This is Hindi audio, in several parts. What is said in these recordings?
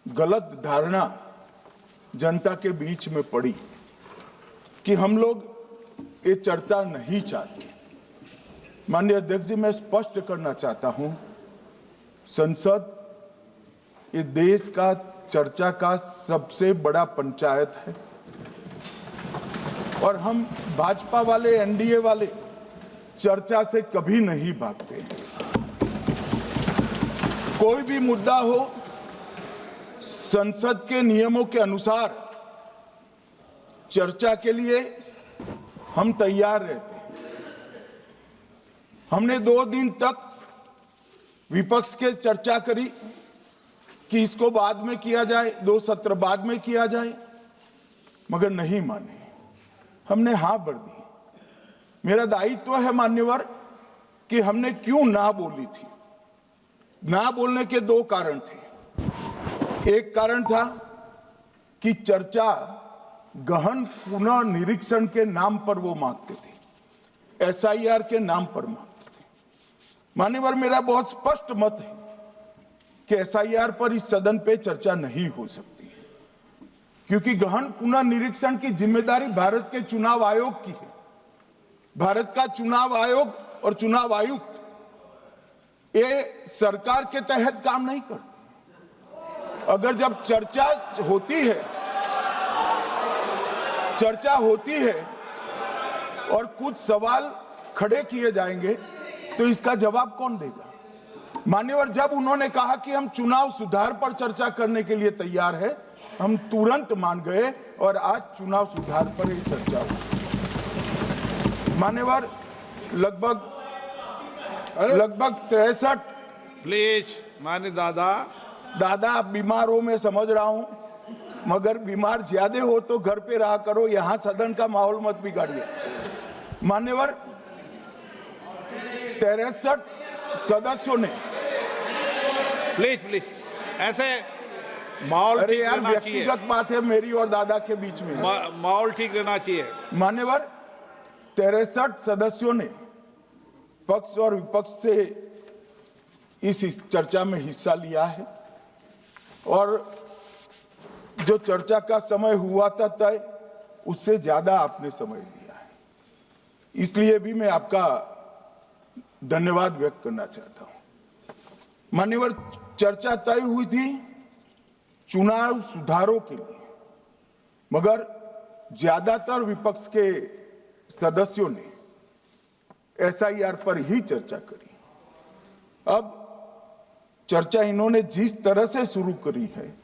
गलत धारणा जनता के बीच में पड़ी कि हम लोग ये चर्चा नहीं चाहते। माननीय अध्यक्ष जी, मैं स्पष्ट करना चाहता हूं, संसद ये देश का चर्चा का सबसे बड़ा पंचायत है और हम भाजपा वाले, एनडीए वाले चर्चा से कभी नहीं भागते। कोई भी मुद्दा हो, संसद के नियमों के अनुसार चर्चा के लिए हम तैयार रहते हैं। हमने 2 दिन तक विपक्ष के चर्चा करी कि इसको बाद में किया जाए, 2 सत्र बाद में किया जाए, मगर नहीं माने। हमने हाँ भर दी। मेरा दायित्व है मान्यवर कि हमने क्यों ना बोली थी। ना बोलने के 2 कारण थे। एक कारण था कि चर्चा गहन पुनः निरीक्षण के नाम पर वो मांगते थे, एसआईआर के नाम पर मांगते थे। मान्यवर, मेरा बहुत स्पष्ट मत है कि एसआईआर पर इस सदन पे चर्चा नहीं हो सकती, क्योंकि गहन पुनः निरीक्षण की जिम्मेदारी भारत के चुनाव आयोग की है। भारत का चुनाव आयोग और चुनाव आयुक्त ये सरकार के तहत काम नहीं करते। अगर जब चर्चा होती है और कुछ सवाल खड़े किए जाएंगे तो इसका जवाब कौन देगा? मान्यवर, जब उन्होंने कहा कि हम चुनाव सुधार पर चर्चा करने के लिए तैयार है, हम तुरंत मान गए और आज चुनाव सुधार पर ही चर्चा हुई। मान्यवर, लगभग 63। प्लीज मान्य दादा, आप बीमार हो, मैं समझ रहा हूं, मगर बीमार ज्यादा हो तो घर पे रहा करो, यहां सदन का माहौल मत बिगाड़िए। मान्यवर, 63 सदस्यों ने प्लीज ऐसे माहौल अरे ठीक यार, रहना चाहिए। व्यक्तिगत बात है मेरी और दादा के बीच में। माहौल ठीक रहना चाहिए। मान्यवर, 63 सदस्यों ने पक्ष और विपक्ष से इस चर्चा में हिस्सा लिया है और जो चर्चा का समय हुआ था तय, उससे ज्यादा आपने समय दिया है। इसलिए भी मैं आपका धन्यवाद व्यक्त करना चाहता हूं। मान्यवर, चर्चा तय हुई थी चुनाव सुधारों के लिए, मगर ज्यादातर विपक्ष के सदस्यों ने एसआईआर पर ही चर्चा करी। अब चर्चा इन्होंने जिस तरह से शुरू करी है,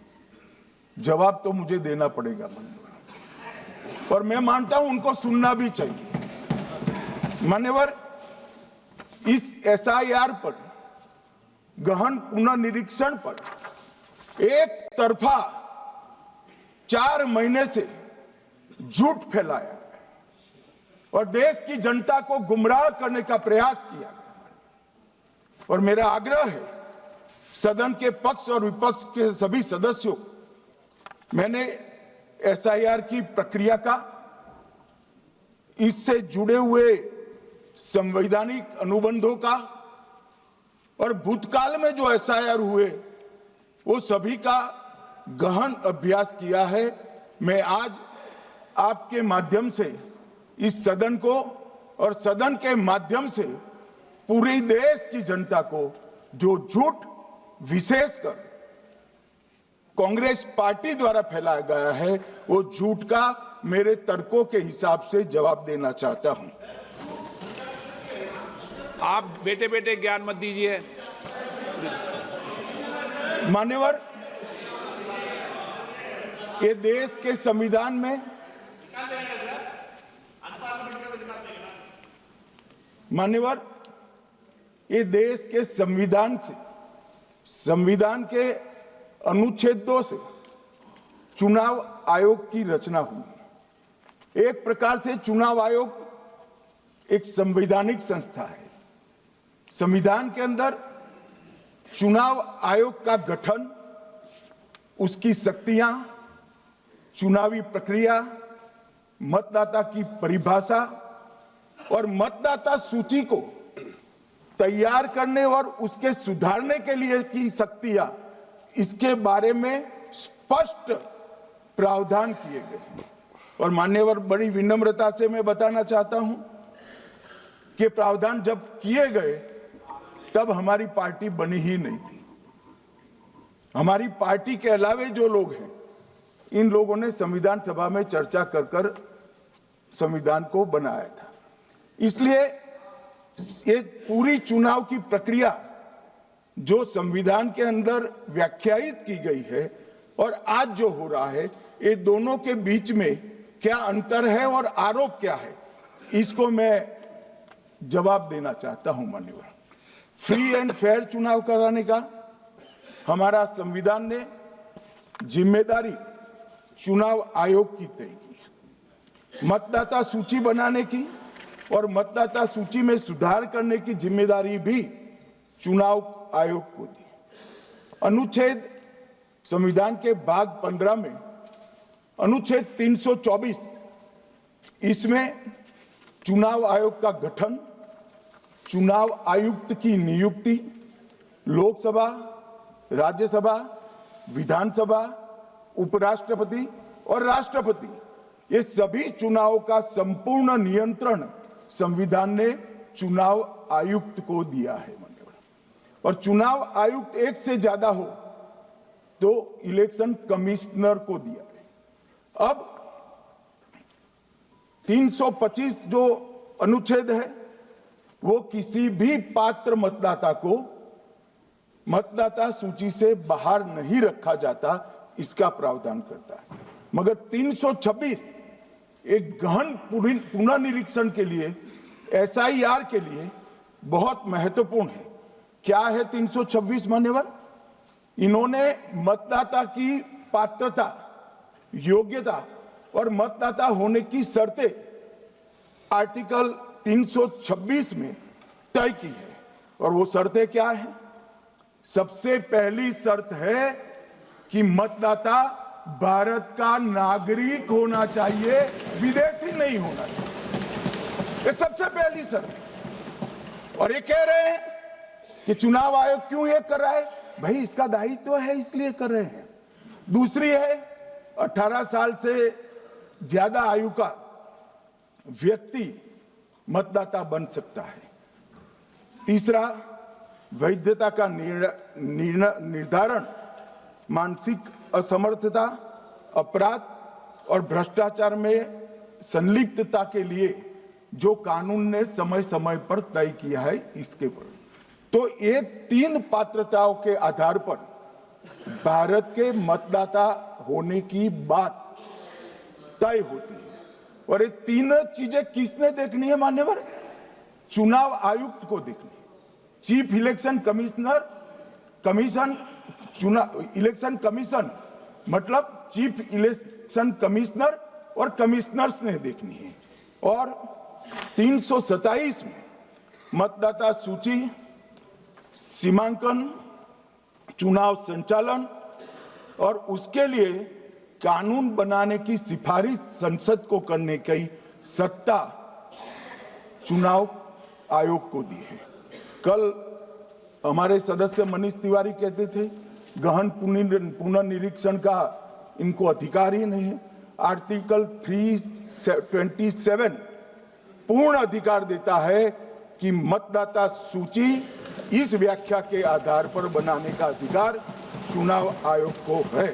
जवाब तो मुझे देना पड़ेगा मान्यवर, और मैं मानता हूं उनको सुनना भी चाहिए। मान्यवर, इस एसआईआर पर, गहन पुनर्निरीक्षण पर एक तरफा 4 महीने से झूठ फैलाया और देश की जनता को गुमराह करने का प्रयास किया गया। और मेरा आग्रह है सदन के पक्ष और विपक्ष के सभी सदस्यों, मैंने एसआईआर की प्रक्रिया का, इससे जुड़े हुए संवैधानिक अनुबंधों का और भूतकाल में जो एसआईआर हुए वो सभी का गहन अभ्यास किया है। मैं आज आपके माध्यम से इस सदन को और सदन के माध्यम से पूरे देश की जनता को जो झूठ विशेषकर कांग्रेस पार्टी द्वारा फैलाया गया है, वो झूठ का मेरे तर्कों के हिसाब से जवाब देना चाहता हूं। आप बेटे बेटे ज्ञान मत दीजिए। मान्यवर, ये देश के संविधान में, मान्यवर, ये देश के संविधान से, संविधान के अनुच्छेद 2 से चुनाव आयोग की रचना हुई। एक प्रकार से चुनाव आयोग एक संवैधानिक संस्था है। संविधान के अंदर चुनाव आयोग का गठन, उसकी शक्तियां, चुनावी प्रक्रिया, मतदाता की परिभाषा और मतदाता सूची को तैयार करने और उसके सुधारने के लिए की शक्तियां, इसके बारे में स्पष्ट प्रावधान किए गए। और मान्यवर, बड़ी विनम्रता से मैं बताना चाहता हूं कि प्रावधान जब किए गए तब हमारी पार्टी बनी ही नहीं थी। हमारी पार्टी के अलावे जो लोग हैं, इन लोगों ने संविधान सभा में चर्चा कर कर संविधान को बनाया था। इसलिए ये पूरी चुनाव की प्रक्रिया जो संविधान के अंदर व्याख्यायित की गई है और आज जो हो रहा है, ये दोनों के बीच में क्या अंतर है और आरोप क्या है, इसको मैं जवाब देना चाहता हूं। माननीय, फ्री एंड फेयर चुनाव कराने का हमारा संविधान ने जिम्मेदारी चुनाव आयोग की तय की। मतदाता सूची बनाने की और मतदाता सूची में सुधार करने की जिम्मेदारी भी चुनाव आयोग को दी। अनुच्छेद संविधान के भाग 15 में अनुच्छेद 324, इसमें चुनाव आयोग का गठन, चुनाव आयुक्त की नियुक्ति, लोकसभा, राज्यसभा, विधानसभा, उपराष्ट्रपति और राष्ट्रपति, ये सभी चुनाव का संपूर्ण नियंत्रण संविधान ने चुनाव आयुक्त को दिया है। और चुनाव आयुक्त एक से ज्यादा हो तो इलेक्शन कमिश्नर को दिया है। अब 325 जो अनुच्छेद है, वो किसी भी पात्र मतदाता को मतदाता सूची से बाहर नहीं रखा जाता, इसका प्रावधान करता है। मगर 326 एक गहन पुनर्निरीक्षण के लिए, एसआईआर के लिए बहुत महत्वपूर्ण है। क्या है 326 मान्यवर? इन्होंने मतदाता की पात्रता, योग्यता और मतदाता होने की शर्तें आर्टिकल 326 में तय की है। और वो शर्तें क्या है? सबसे पहली शर्त है कि मतदाता भारत का नागरिक होना चाहिए, विदेशी नहीं होना चाहिए। ये सबसे पहली शर्त है। और ये कह रहे हैं कि चुनाव आयोग क्यों ये कर रहा है? भाई, इसका दायित्व है, इसलिए कर रहे हैं। दूसरी है 18 साल से ज्यादा आयु का व्यक्ति मतदाता बन सकता है। तीसरा, वैधता का निर्धारण मानसिक असमर्थता, अपराध और भ्रष्टाचार में संलिप्तता के लिए जो कानून ने समय समय पर तय किया है, इसके पर। तो ये 3 पात्रताओं के आधार पर भारत के मतदाता होने की बात तय होती है। और ये 3 चीजें किसने देखनी है मान्यवर? चुनाव आयुक्त को देखनी है। चीफ इलेक्शन इलेक्शन कमीशन मतलब चीफ इलेक्शन कमिश्नर और कमिश्नर्स ने देखनी है। और 327 में मतदाता सूची, सीमांकन, चुनाव संचालन और उसके लिए कानून बनाने की सिफारिश संसद को करने की सत्ता चुनाव आयोग को दी है। कल हमारे सदस्य मनीष तिवारी कहते थे गहन पुनर्निरीक्षण का इनको अधिकार ही नहीं है। आर्टिकल 327 पूर्ण अधिकार देता है कि मतदाता सूची इस व्याख्या के आधार पर बनाने का अधिकार चुनाव आयोग को है।